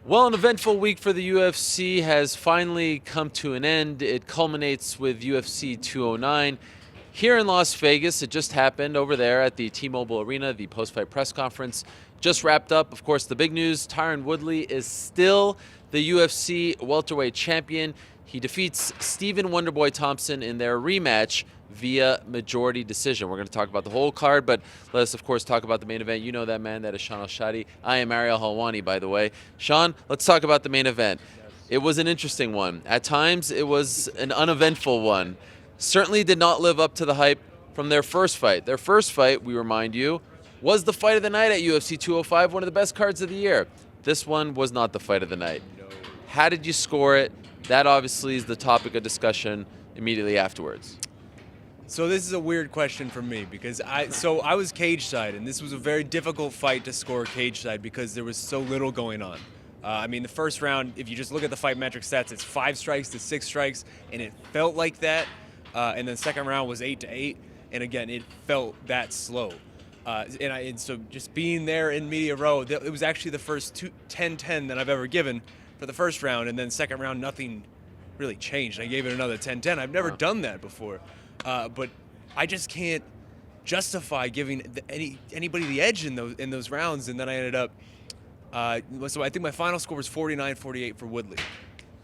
Well, an eventful week for the UFC has finally come to an end. It culminates with UFC 209. Here in Las Vegas, it just happened over there at the T-Mobile Arena. The post-fight press conference just wrapped up. Of course, the big news, Tyron Woodley is still the UFC welterweight champion. He defeats Stephen Wonderboy Thompson in their rematch via majority decision. We're going to talk about the whole card, but let us, of course, talk about the main event. You know that man. That is Shaun Al-Shatti. I am Ariel Helwani, by the way. Shaun, let's talk about the main event. It was an interesting one. At times, it was an uneventful one. Certainly did not live up to the hype from their first fight. Their first fight, we remind you, was the fight of the night at UFC 205, one of the best cards of the year. This one was not the fight of the night. How did you score it? That obviously is the topic of discussion immediately afterwards. So this is a weird question for me because I was cage side, and this was a very difficult fight to score cage side because there was so little going on. I mean, the first round, if you just look at the fight metric stats, it's 5 strikes to 6 strikes, and it felt like that. And then the second round was 8 to 8, and again, it felt that slow. And so just being there in media row, it was actually the first 10-10 that I've ever given for the first round, and then second round, nothing really changed. I gave it another 10-10. I've never done that before. But I just can't justify giving anybody the edge in those rounds, and then I ended up. So I think my final score was 49-48 for Woodley.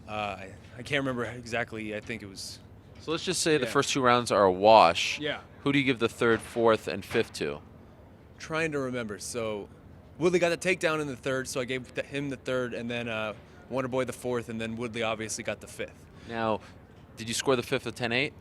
I can't remember exactly. I think it was. So let's just say the first 2 rounds are a wash. Yeah. Who do you give the third, fourth, and fifth to? Trying to remember. So Woodley got the takedown in the third, so I gave him the third, and then Wonderboy the fourth, and then Woodley obviously got the fifth. Now, did you score the fifth with 10-8?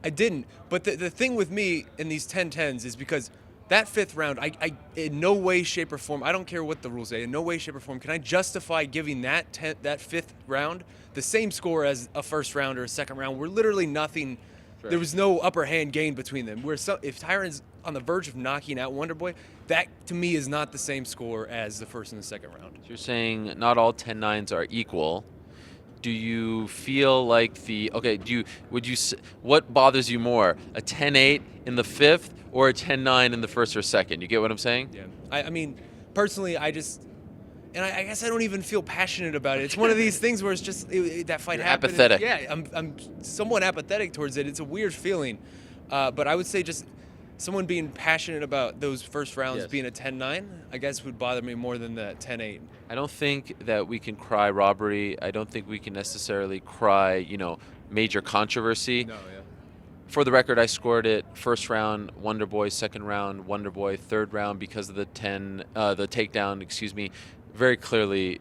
I didn't, but the thing with me in these 10-10s is because that fifth round, I in no way, shape, or form, I don't care what the rules say, in no way, shape, or form can I justify giving that fifth round the same score as a first round or a second round. We're literally nothing. Right. There was no upper hand gain between them. If Tyron's on the verge of knocking out Wonderboy, that to me is not the same score as the first and the second round. So you're saying not all 10-9s are equal. Do you feel like what bothers you more, a 10-8 in the fifth or a 10-9 in the first or second? You get what I'm saying? Yeah. I mean, personally, I guess I don't even feel passionate about it. It's one of these things where it's just that fight happened. Apathetic. Yeah, I'm somewhat apathetic towards it. It's a weird feeling, but I would say just someone being passionate about those first rounds being a 10-9, I guess would bother me more than the 10-8. I don't think that we can cry robbery. I don't think we can necessarily cry, major controversy. No, yeah. For the record, I scored it first round Wonderboy, second round Wonderboy, third round because of the takedown, very clearly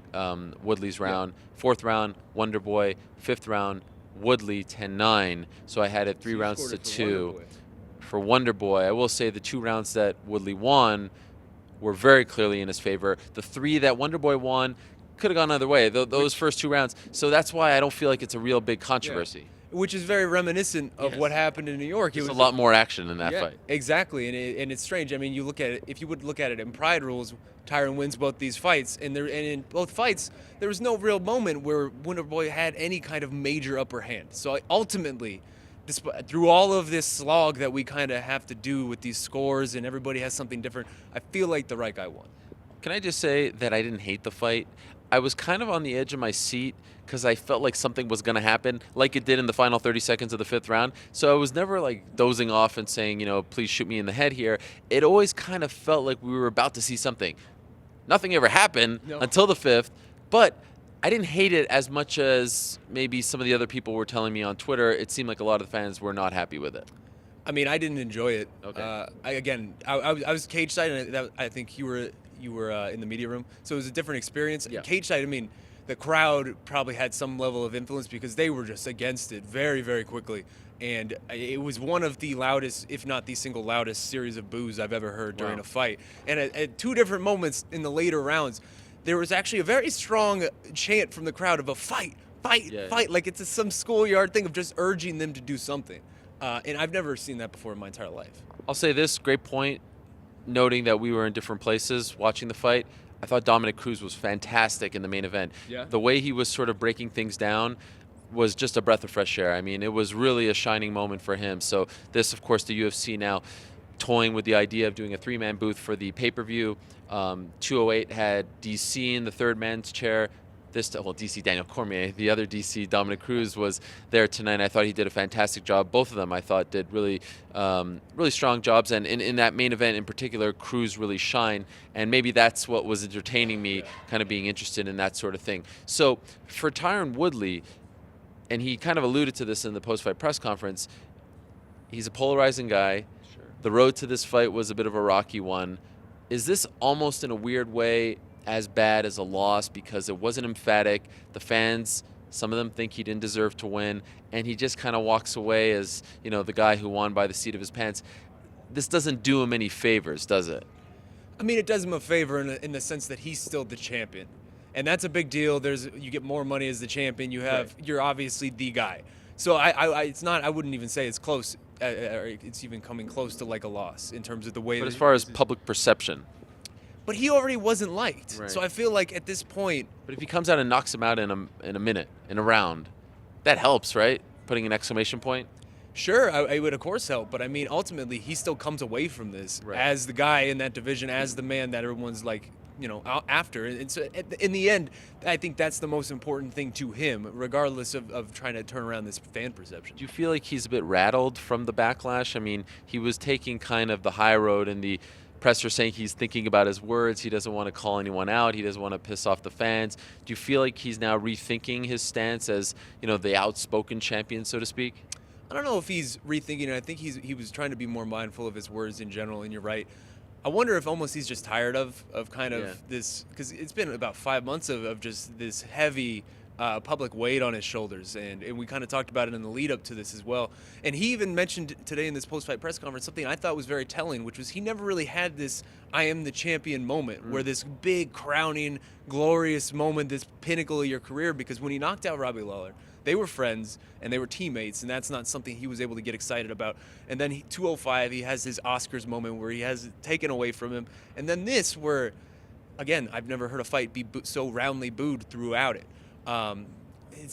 Woodley's round. Fourth round Wonderboy, fifth round Woodley, 10-9. So I had it 3 rounds to 2. For Wonderboy, I will say the 2 rounds that Woodley won were very clearly in his favor. The 3 that Wonderboy won could have gone either way, those first 2 rounds. So that's why I don't feel like it's a real big controversy. Yeah. Which is very reminiscent of what happened in New York. There's a lot more action in that fight. Exactly, and it's strange. I mean, you look at it. If you would look at it in Pride rules, Tyron wins both these fights, and in both fights, there was no real moment where Wonderboy had any kind of major upper hand. So ultimately, through all of this slog that we kind of have to do with these scores, and everybody has something different, I feel like the right guy won. Can I just say that I didn't hate the fight? I was kind of on the edge of my seat because I felt like something was going to happen, like it did in the final 30 seconds of the fifth round. So I was never like dozing off and saying, please shoot me in the head here. It always kind of felt like we were about to see something. Nothing ever happened until the fifth, but I didn't hate it as much as maybe some of the other people were telling me on Twitter. It seemed like a lot of the fans were not happy with it. I mean, I didn't enjoy it. Okay. I was cage side, and I think you were in the media room, so it was a different experience. Yeah. Cage side, I mean, the crowd probably had some level of influence because they were just against it very, very quickly. And it was one of the loudest, if not the single loudest, series of boos I've ever heard during a fight. And at 2 different moments in the later rounds, there was actually a very strong chant from the crowd of a fight, fight. Like it's some schoolyard thing of just urging them to do something. And I've never seen that before in my entire life. I'll say this, great point, noting that we were in different places watching the fight. I thought Dominic Cruz was fantastic in the main event. Yeah. The way he was sort of breaking things down was just a breath of fresh air. I mean, it was really a shining moment for him. So this, of course, the UFC now toying with the idea of doing a 3-man booth for the pay-per-view. 208 had DC in the third man's chair. DC Daniel Cormier, the other DC Dominic Cruz was there tonight. I thought he did a fantastic job. Both of them I thought did really strong jobs, and in that main event in particular, Cruz really shined, and maybe that's what was entertaining me, kind of being interested in that sort of thing. So for Tyron Woodley, and he kind of alluded to this in the post-fight press conference, he's a polarizing guy. Sure. The road to this fight was a bit of a rocky one. Is this almost in a weird way as bad as a loss because it wasn't emphatic? The fans, some of them think he didn't deserve to win, and he just kind of walks away as, you know, the guy who won by the seat of his pants. This doesn't do him any favors, does it? I mean, it does him a favor in the sense that he's still the champion, and that's a big deal. You get more money as the champion. You're obviously the guy. So I wouldn't even say it's close. Or it's even coming close to like a loss in terms of the way. But as far as public perception. But he already wasn't liked. Right. So I feel like at this point. But if he comes out and knocks him out in a minute, in a round, that helps, right? Putting an exclamation point. Sure, I would of course help, but I mean, ultimately, he still comes away from this as the guy in that division, as the man that everyone's like, you know, after. And so in the end, I think that's the most important thing to him, regardless of trying to turn around this fan perception. Do you feel like he's a bit rattled from the backlash? I mean, he was taking kind of the high road, and the presser saying he's thinking about his words. He doesn't want to call anyone out. He doesn't want to piss off the fans. Do you feel like he's now rethinking his stance as, you know, the outspoken champion, so to speak? I don't know if he's rethinking it. I think he was trying to be more mindful of his words in general, and you're right. I wonder if almost he's just tired of kind of this, because it's been about 5 months of just this heavy public weight on his shoulders, and we kind of talked about it in the lead up to this as well. And he even mentioned today in this post-fight press conference something I thought was very telling, which was he never really had this I am the champion moment, where this big crowning, glorious moment, this pinnacle of your career, because when he knocked out Robbie Lawler, they were friends and they were teammates, and that's not something he was able to get excited about. And then 205, he has his Oscars moment where he has it taken away from him. And then this, where, again, I've never heard a fight be so roundly booed throughout it.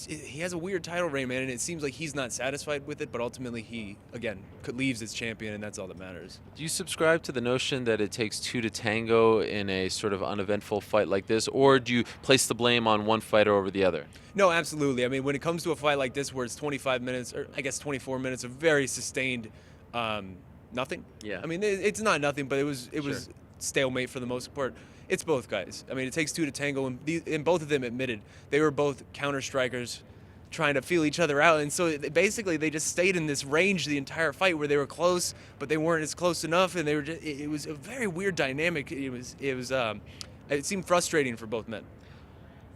He has a weird title reign, man, and it seems like he's not satisfied with it, but ultimately he, again, leaves as champion, and that's all that matters. Do you subscribe to the notion that it takes two to tango in a sort of uneventful fight like this, or do you place the blame on one fighter over the other? No, absolutely. I mean, when it comes to a fight like this where it's 25 minutes, or I guess 24 minutes of very sustained nothing. Yeah. I mean, it's not nothing, but it was stalemate for the most part. It's both guys. I mean, it takes two to tango, and both of them admitted they were both counter strikers trying to feel each other out. And so basically they just stayed in this range the entire fight where they were close, but they weren't as close enough, and they were just, it was a very weird dynamic. It seemed frustrating for both men.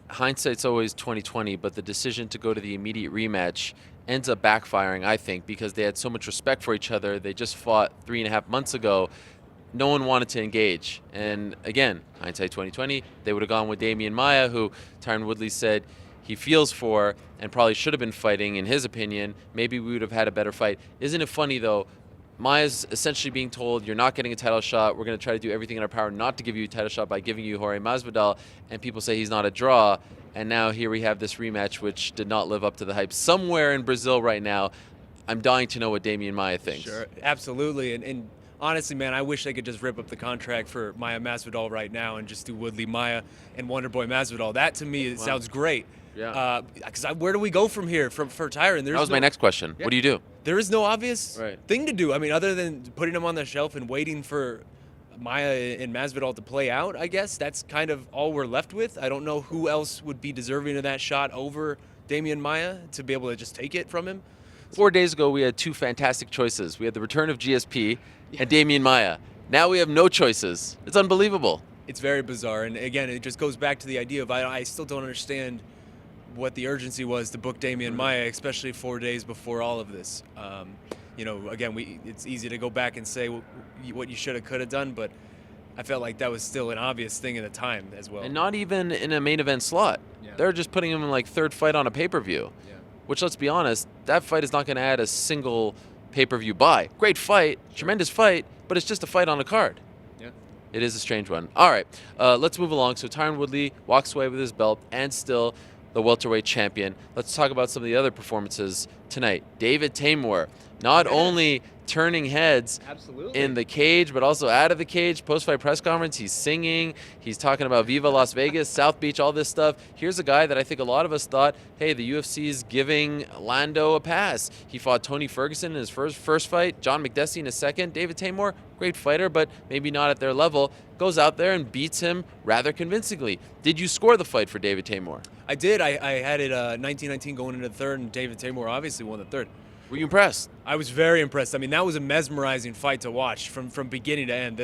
Hindsight's always 20/20, but the decision to go to the immediate rematch ends up backfiring, I think, because they had so much respect for each other. They just fought 3.5 months ago. No one wanted to engage. And again, hindsight 20/20, they would have gone with Damian Maia, who Tyron Woodley said he feels for and probably should have been fighting, in his opinion. Maybe we would have had a better fight. Isn't it funny, though? Maia's essentially being told, you're not getting a title shot. We're going to try to do everything in our power not to give you a title shot by giving you Jorge Masvidal. And people say he's not a draw. And now here we have this rematch, which did not live up to the hype. Somewhere in Brazil right now, I'm dying to know what Damian Maia thinks. Sure, absolutely. And honestly, man, I wish they could just rip up the contract for Maia Masvidal right now and just do Woodley Maia and Wonderboy Masvidal. That, to me, sounds great. Yeah. Because where do we go from here for Tyron? That was my next question. Yeah. What do you do? There is no obvious Right. thing to do. I mean, other than putting him on the shelf and waiting for Maia and Masvidal to play out, I guess. That's kind of all we're left with. I don't know who else would be deserving of that shot over Damian Maia to be able to just take it from him. 4 days ago, we had two fantastic choices. We had the return of GSP and Damian Maia. Now we have no choices. It's unbelievable. It's very bizarre. And again, it just goes back to the idea of I still don't understand what the urgency was to book Damian Maia, especially 4 days before all of this. Again, it's easy to go back and say what you should have, could have done, but I felt like that was still an obvious thing at the time as well. And not even in a main event slot. Yeah. They're just putting him in like third fight on a pay-per-view. Yeah. Which, let's be honest, that fight is not going to add a single pay-per-view buy. Great fight, tremendous fight, but it's just a fight on a card. Yeah. It is a strange one. All right, let's move along. So Tyron Woodley walks away with his belt, and still the welterweight champion. Let's talk about some of the other performances tonight. David Tamore, not only turning heads in the cage, but also out of the cage. Post-fight press conference, he's singing, he's talking about Viva Las Vegas, South Beach, all this stuff. Here's a guy that I think a lot of us thought, hey, the UFC is giving Lando a pass. He fought Tony Ferguson in his first fight, John McDessie in his second. David Tamore, great fighter, but maybe not at their level, goes out there and beats him rather convincingly. Did you score the fight for David Tamore? I did. I had it 19-19 going into the third, and David Tamore obviously won the third. Were you impressed? I was very impressed. I mean, that was a mesmerizing fight to watch from beginning to end.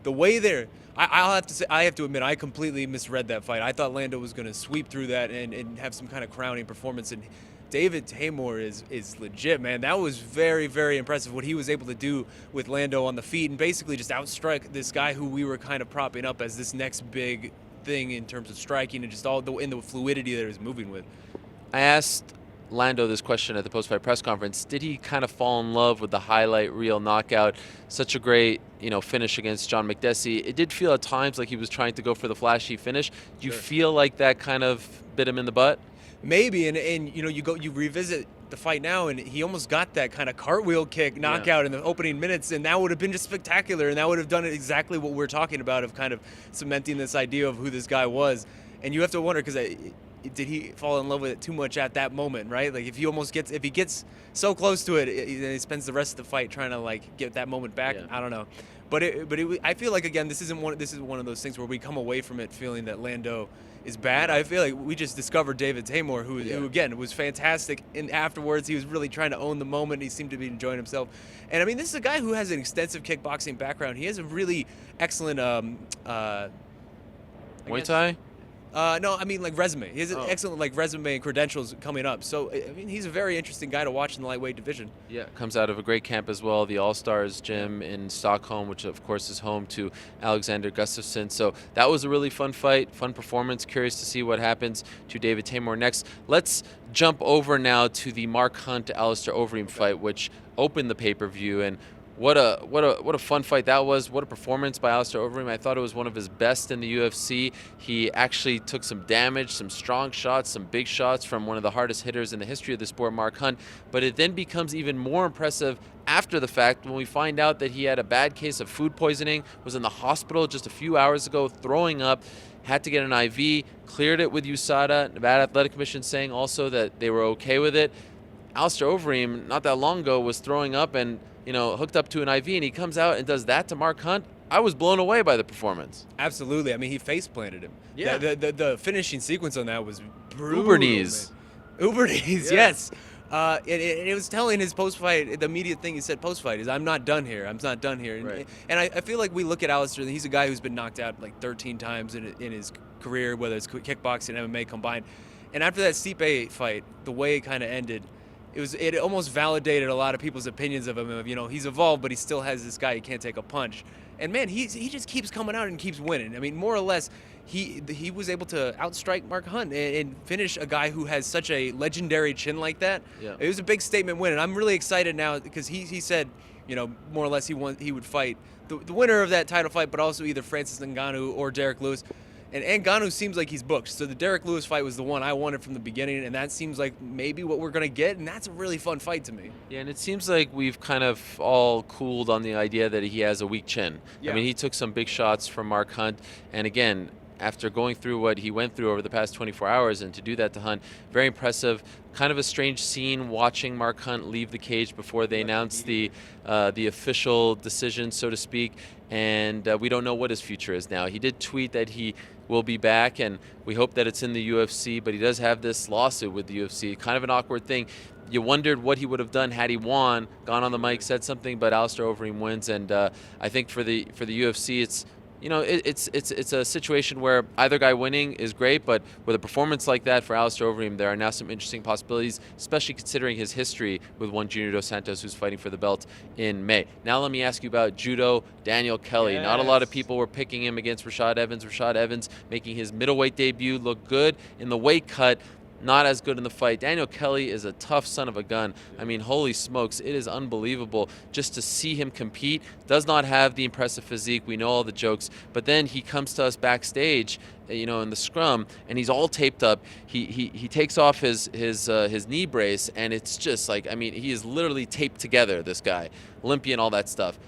The way there, I have to admit, I completely misread that fight. I thought Lando was going to sweep through that and have some kind of crowning performance. And David Tamore is legit, man. That was very, very impressive what he was able to do with Lando on the feet and basically just outstrike this guy who we were kind of propping up as this next big thing in terms of striking and just all in the fluidity that he was moving with. I asked Lando this question at the post-fight press conference. Did he kind of fall in love with the highlight reel knockout? Such a great, finish against John McDessie. It did feel at times like he was trying to go for the flashy finish. Do you feel like that kind of bit him in the butt? Maybe, and you revisit the fight now, and he almost got that kind of cartwheel kick knockout in the opening minutes, and that would have been just spectacular, and that would have done it exactly what we're talking about of kind of cementing this idea of who this guy was. And you have to wonder, because did he fall in love with it too much at that moment, right? Like if he gets so close to it, he spends the rest of the fight trying to like get that moment back. Yeah. I don't know, but I feel like again this is one of those things where we come away from it feeling that Lando is bad. I feel like we just discovered David Tamore, who again was fantastic, and afterwards he was really trying to own the moment. He seemed to be enjoying himself, and I mean this is a guy who has an extensive kickboxing background. He has a really excellent Muay Thai. No, I mean like resume. He has an excellent resume and credentials coming up. So I mean he's a very interesting guy to watch in the lightweight division. Yeah, comes out of a great camp as well, the All-Stars gym in Stockholm, which of course is home to Alexander Gustafsson. So that was a really fun fight, fun performance. Curious to see what happens to David Tamore next. Let's jump over now to the Mark Hunt Alistair Overeem fight, which opened the pay-per-view, and what a fun fight that was. What a performance by Alistair Overeem. I thought it was one of his best in the UFC. He actually took some damage, some strong shots, some big shots from one of the hardest hitters in the history of the sport, Mark Hunt. But it then becomes even more impressive after the fact when we find out that he had a bad case of food poisoning, was in the hospital just a few hours ago throwing up, had to get an IV, cleared it with USADA. Nevada Athletic Commission saying also that they were okay with it. Alistair Overeem, not that long ago, was throwing up and hooked up to an IV, and he comes out and does that to Mark Hunt. I was blown away by the performance. Absolutely. I mean, he face planted him. Yeah. The finishing sequence on that was brutal. Uber knees. Uber knees, yes. And it was telling his post-fight, the immediate thing he said post-fight is, I'm not done here. I'm not done here. Right. And I feel like we look at Alistair, he's a guy who's been knocked out like 13 times in his career, whether it's kickboxing and MMA combined. And after that Stipe fight, the way it kind of ended, it almost validated a lot of people's opinions of him. Of, he's evolved, but he still has this guy. He can't take a punch. And man, he just keeps coming out and keeps winning. I mean, more or less, he was able to outstrike Mark Hunt and finish a guy who has such a legendary chin like that. Yeah. It was a big statement win, and I'm really excited now because he said, more or less he would fight the winner of that title fight, but also either Francis Ngannou or Derek Lewis. And Ngannou seems like he's booked. So the Derek Lewis fight was the one I wanted from the beginning, and that seems like maybe what we're going to get, and that's a really fun fight to me. Yeah, and it seems like we've kind of all cooled on the idea that he has a weak chin. Yeah. I mean, he took some big shots from Mark Hunt, and again, after going through what he went through over the past 24 hours, and to do that to Hunt, very impressive. Kind of a strange scene watching Mark Hunt leave the cage before they announced the official decision, so to speak, and we don't know what his future is now. He did tweet that he will be back, and we hope that it's in the UFC, but he does have this lawsuit with the UFC. Kind of an awkward thing. You wondered what he would have done had he won, gone on the mic, said something, but Alistair Overeem wins, and I think for the UFC, it's it's a situation where either guy winning is great, but with a performance like that for Alistair Overeem, there are now some interesting possibilities, especially considering his history with one Junior Dos Santos, who's fighting for the belt in May. Now let me ask you about judo, Daniel Kelly. Yes. Not a lot of people were picking him against Rashad Evans. Rashad Evans making his middleweight debut look good in the weight cut. not as good in the fight. Daniel Kelly is a tough son of a gun. I mean, holy smokes, it is unbelievable just to see him compete. Does not have the impressive physique. We know all the jokes, but then he comes to us backstage, in the scrum, and he's all taped up. He takes off his knee brace, and it's just like, I mean, he is literally taped together, this guy. Olympia and all that stuff.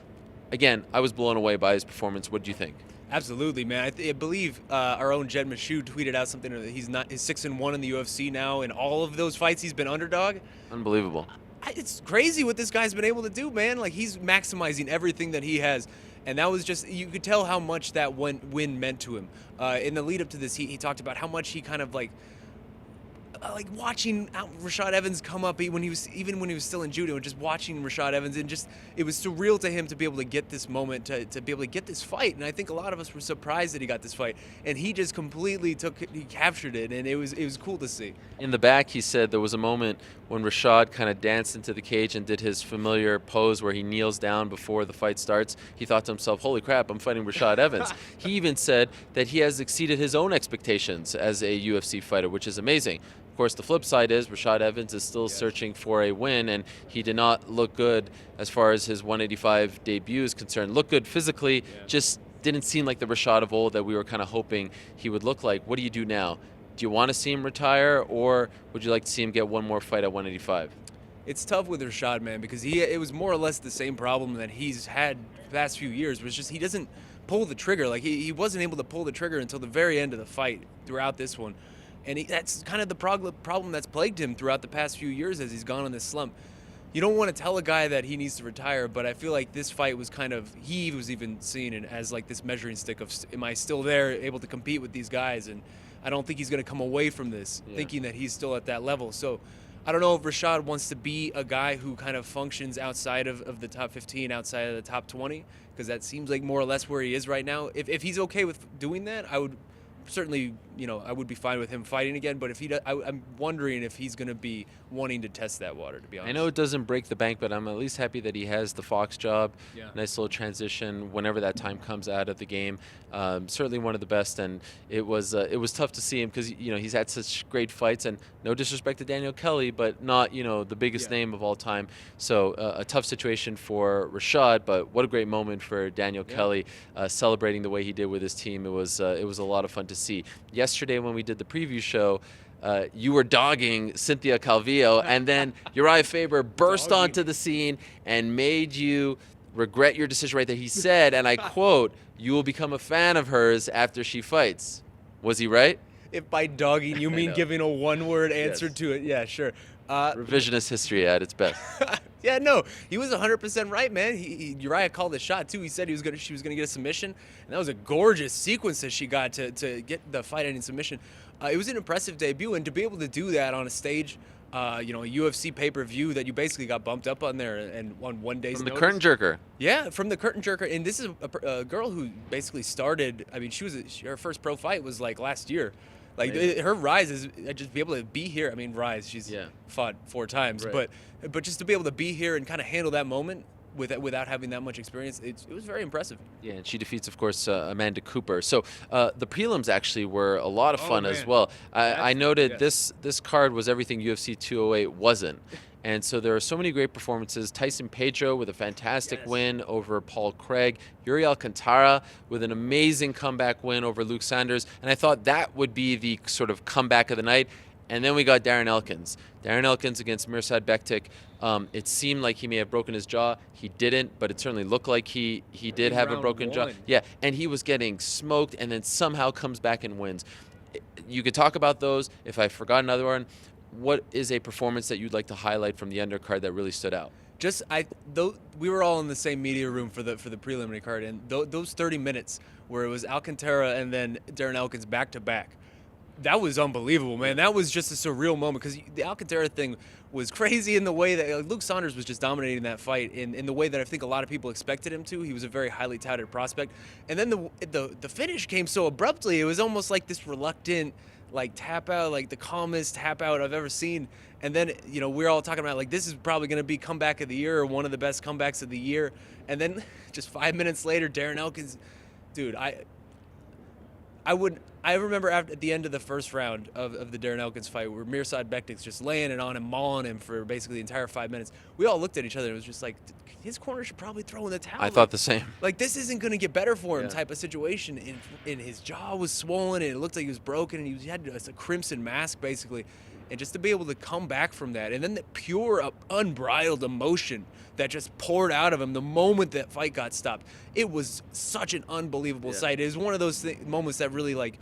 Again, I was blown away by his performance. What do you think? Absolutely, man. I believe our own Jed Meshew tweeted out something that he's 6-1 in the UFC now. In all of those fights, he's been underdog. Unbelievable. It's crazy what this guy's been able to do, man. Like, he's maximizing everything that he has. And that was just, you could tell how much that win meant to him. In the lead up to this, he talked about how much he kind of like watching Rashad Evans come up when he was still in judo, and just watching Rashad Evans, and just it was surreal to him to be able to get this moment, to be able to get this fight. And I think a lot of us were surprised that he got this fight, and he just completely captured it, and it was cool to see. In the back, he said there was a moment when Rashad kind of danced into the cage and did his familiar pose where he kneels down before the fight starts. He thought to himself, holy crap, I'm fighting Rashad Evans. He even said that he has exceeded his own expectations as a UFC fighter, which is amazing. Of course, the flip side is Rashad Evans is still searching for a win, and he did not look good as far as his 185 debut is concerned. Looked good physically, just didn't seem like the Rashad of old that we were kind of hoping he would look like. What do you do now? Do you want to see him retire, or would you like to see him get one more fight at 185? It's tough with Rashad, man, because it was more or less the same problem that he's had the past few years, was just he doesn't pull the trigger. Like, he wasn't able to pull the trigger until the very end of the fight throughout this one. And that's kind of the problem that's plagued him throughout the past few years as he's gone on this slump. You don't want to tell a guy that he needs to retire, but I feel like this fight was he was even seeing it as like this measuring stick of, am I still there, able to compete with these guys? And I don't think he's going to come away from this thinking that he's still at that level. So I don't know if Rashad wants to be a guy who kind of functions outside of the top 15, outside of the top 20, because that seems like more or less where he is right now. If he's okay with doing that, I would certainly, I would be fine with him fighting again. But if he does, I'm wondering if he's going to be wanting to test that water, to be honest. I know it doesn't break the bank, but I'm at least happy that he has the Fox job. Yeah. Nice little transition whenever that time comes out of the game. Certainly one of the best, and it was tough to see him because he's had such great fights, and no disrespect to Daniel Kelly, but not the biggest name of all time. So a tough situation for Rashad, but what a great moment for Daniel Kelly celebrating the way he did with his team. It was a lot of fun to see. Yesterday when we did the preview show, you were dogging Cynthia Calvillo, and then Uriah Faber burst onto the scene and made you regret your decision right there. He said, and I quote, "You will become a fan of hers after she fights." Was he right? If by dogging you mean giving a one-word answer to it, yeah, sure. Revisionist history at its best. Yeah, no, he was 100% right, man. Uriah called the shot too. He said she was gonna get a submission, and that was a gorgeous sequence that she got to get the fight-ending submission. It was an impressive debut, and to be able to do that on a stage, a UFC pay-per-view that you basically got bumped up on there and on one day's From the notice. curtain jerker. Yeah, from the curtain jerker, and this is a girl who basically started. I mean, her first pro fight was like last year. Like her rise is just be able to be here. I mean, she's fought 4 times, but just to be able to be here and kind of handle that moment without having that much experience, it was very impressive. Yeah, and she defeats, of course, Amanda Cooper. So the prelims actually were a lot of fun as well. I noted this card was everything UFC 208 wasn't. And so there are so many great performances. Tyson Pedro with a fantastic win over Paul Craig. Yuri Alcantara with an amazing comeback win over Luke Sanders. And I thought that would be the sort of comeback of the night. And then we got Darren Elkins. Darren Elkins against Mirsad Bektik. It seemed like he may have broken his jaw. He didn't, but it certainly looked like he did have a broken jaw. Yeah, and he was getting smoked and then somehow comes back and wins. You could talk about those. If I forgot another one, what is a performance that you'd like to highlight from the undercard that really stood out? We were all in the same media room for the preliminary card, and those 30 minutes where it was Alcantara and then Darren Elkins back to back, that was unbelievable, man. That was just a surreal moment because the Alcantara thing was crazy in the way that Luke Saunders was just dominating that fight in the way that I think a lot of people expected him to. He was a very highly touted prospect, and then the finish came so abruptly. It was almost like this reluctant tap out, like the calmest tap out I've ever seen. And then, we're all talking about this is probably going to be comeback of the year or one of the best comebacks of the year. And then just 5 minutes later, Darren Elkins, dude, I remember at the end of the first round of the Darren Elkins fight, where Mirsad Bektik's just laying it on him, mauling him for basically the entire 5 minutes. We all looked at each other and it was just like, his corner should probably throw in the towel. I thought the same. Like, this isn't going to get better for him type of situation. And his jaw was swollen and it looked like he was broken and he had a crimson mask basically. And just to be able to come back from that, and then the pure, unbridled emotion that just poured out of him the moment that fight got stopped, it was such an unbelievable sight. It was one of those moments that really like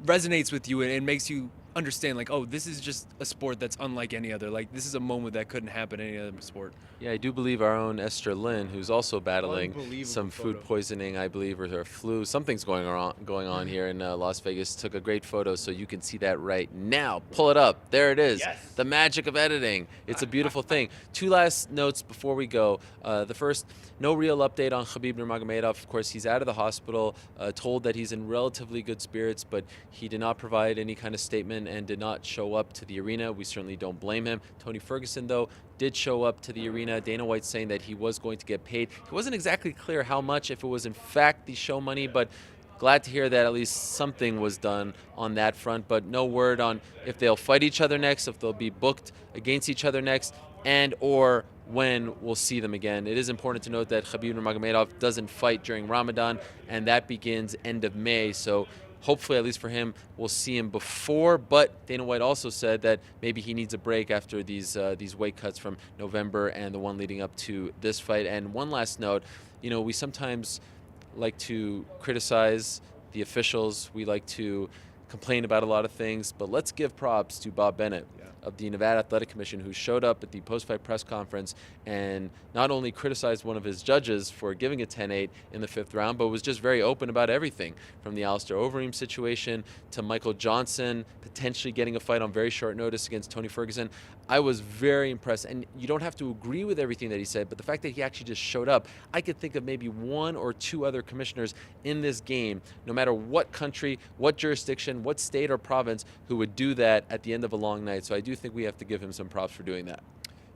resonates with you and makes you understand, like, oh, this is just a sport that's unlike any other. Like, this is a moment that couldn't happen in any other sport. Yeah, I do believe our own Esther Lynn, who's also battling some food poisoning, I believe, or flu. Something's going on here in Las Vegas. Took a great photo, so you can see that right now. Pull it up. There it is. Yes. The magic of editing. It's a beautiful thing. Two last notes before we go. The first, no real update on Khabib Nurmagomedov. Of course, he's out of the hospital, told that he's in relatively good spirits, but he did not provide any kind of statement and did not show up to the arena. We certainly don't blame him. Tony Ferguson, though, did show up to the arena. Dana White saying that he was going to get paid. It wasn't exactly clear how much, if it was in fact the show money, but glad to hear that at least something was done on that front. But no word on if they'll fight each other next, if they'll be booked against each other next, and or when we'll see them again. It is important to note that Khabib Nurmagomedov doesn't fight during Ramadan, and that begins end of May. So hopefully, at least for him, we'll see him before. But Dana White also said that maybe he needs a break after these weight cuts from November and the one leading up to this fight. And one last note, you know, we sometimes like to criticize the officials. We like to complain about a lot of things. But let's give props to Bob Bennett of the Nevada Athletic Commission, who showed up at the post-fight press conference and not only criticized one of his judges for giving a 10-8 in the 5th round, but was just very open about everything, from the Alistair Overeem situation to Michael Johnson potentially getting a fight on very short notice against Tony Ferguson. I was very impressed, and you don't have to agree with everything that he said, but the fact that he actually just showed up, I could think of maybe one or two other commissioners in this game, no matter what country, what jurisdiction, what state or province, who would do that at the end of a long night. So I do think we have to give him some props for doing that.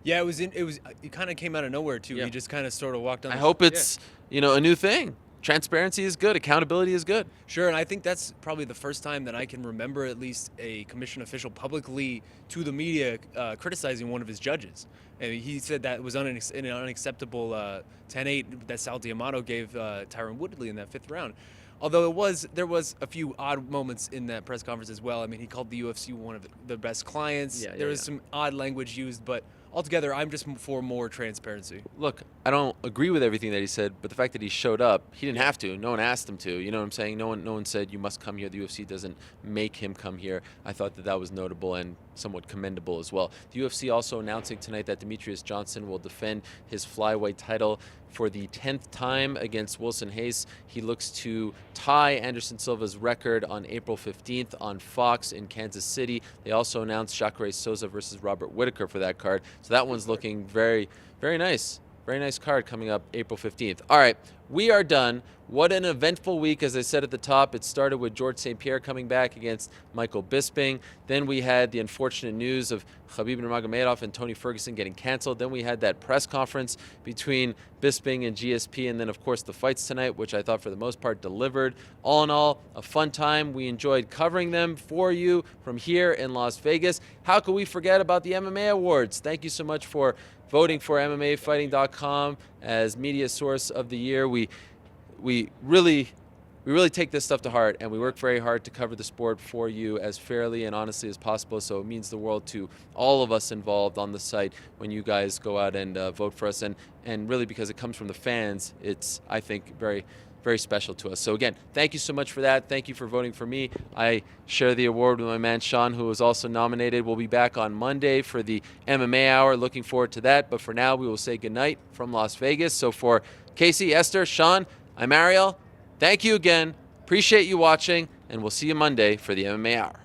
Yeah, it kind of came out of nowhere too. He just kind of sort of walked on. I hope it's a new thing. Transparency is good. Accountability is good. Sure, and I think that's probably the first time that I can remember at least a commission official publicly to the media criticizing one of his judges. And he said that was an unacceptable 10-8 that Sal D'Amato gave Tyron Woodley in that 5th round. Although there was a few odd moments in that press conference as well. I mean, he called the UFC one of the best clients. There was some odd language used, but altogether, I'm just for more transparency. Look, I don't agree with everything that he said, but the fact that he showed up, he didn't have to. No one asked him to. You know what I'm saying? No one said you must come here. The UFC doesn't make him come here. I thought that was notable and somewhat commendable as well. The UFC also announcing tonight that Demetrius Johnson will defend his flyweight title for the 10th time against Wilson Hayes. He looks to tie Anderson Silva's record on April 15th on Fox in Kansas City. They also announced Jacare Souza versus Robert Whittaker for that card. So that one's looking very, very nice. Very nice card coming up April 15th. All right, we are done. What an eventful week, as I said at the top. It started with George St. Pierre coming back against Michael Bisping. Then we had the unfortunate news of Khabib Nurmagomedov and Tony Ferguson getting canceled. Then we had that press conference between Bisping and GSP. And then, of course, the fights tonight, which I thought for the most part delivered. All in all, a fun time. We enjoyed covering them for you from here in Las Vegas. How could we forget about the MMA Awards? Thank you so much for voting for MMAfighting.com as media source of the year. We really take this stuff to heart, and we work very hard to cover the sport for you as fairly and honestly as possible. So it means the world to all of us involved on the site when you guys go out and vote for us. And really, because it comes from the fans, it's, I think, very, very special to us. So again, thank you so much for that. Thank you for voting for me. I share the award with my man Shaun, who was also nominated. We'll be back on Monday for the MMA Hour. Looking forward to that. But for now, we will say goodnight from Las Vegas. So for Casey, Esther, Shaun, I'm Ariel. Thank you again. Appreciate you watching, and we'll see you Monday for the MMA Hour.